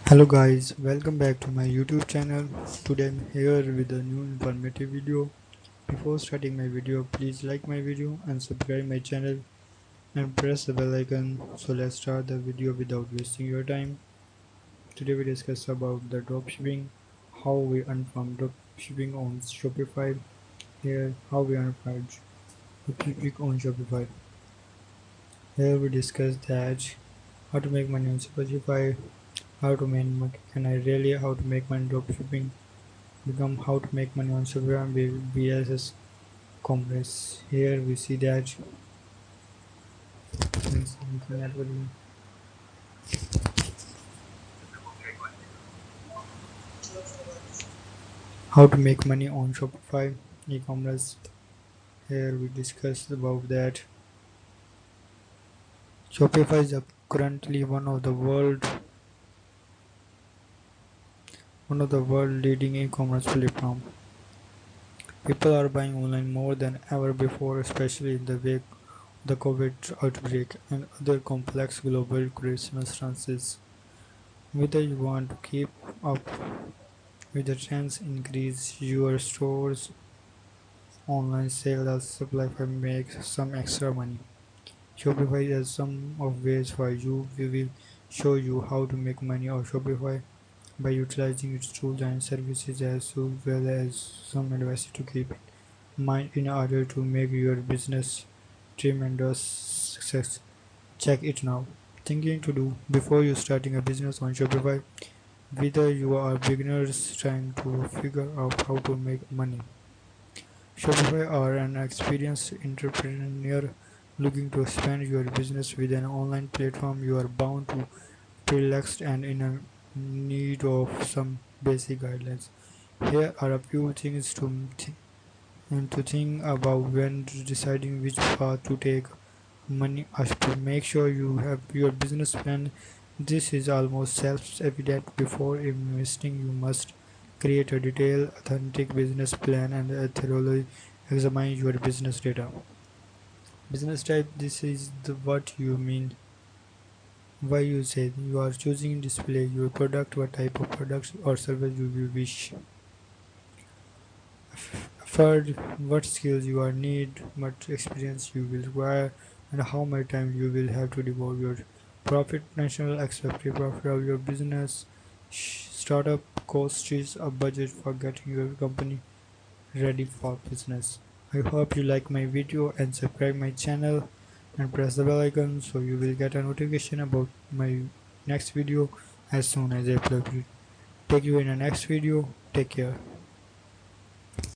Hello guys, welcome back to my YouTube channel. Today I'm here with a new informative video. Before starting my video, please like my video and subscribe my channel and press the bell icon. So let's start the video without wasting your time. Today we discuss about the dropshipping, how we earn from dropshipping on Shopify. Here, how we earn from dropshipping on Shopify. Here we discuss that how to make money on Shopify, how to make money, how to make money dropshipping become how to make money on Shopify with BSS commerce. Here we see that how to make money on Shopify e-commerce. Here we discuss about that. Shopify is currently one of the world leading e-commerce platform. People are buying online more than ever before, especially in the wake of the COVID outbreak and other complex global circumstances. Whether you want to keep up with the trends, increase your store's online sales, or Shopify makes some extra money. Shopify has some of ways for you. We will show you how to make money on Shopify by utilizing its tools and services as well as some advice to keep in mind in order to make your business tremendous success. Check it now. Thinking to do before you starting a business on Shopify. Whether you are beginners trying to figure out how to make money, Shopify, or an experienced entrepreneur looking to expand your business with an online platform, you are bound to relaxed and in a need of some basic guidelines. Here are a few things to think about when deciding which path to take. Money to make sure you have your business plan. This is almost self-evident. Before investing, you must create a detailed, authentic business plan and thoroughly examine your business data. Business type. This is what you mean. Why you say you are choosing display your product, what type of products or service you will wish. Third, what skills you are need, what experience you will require, and how much time you will have to devote your profit potential, expected profit of your business. Startup cost is a budget for getting your company ready for business. I hope you like my video and subscribe my channel and press the bell icon so you will get a notification about my next video as soon as I upload it. Take you in the next video. Take care.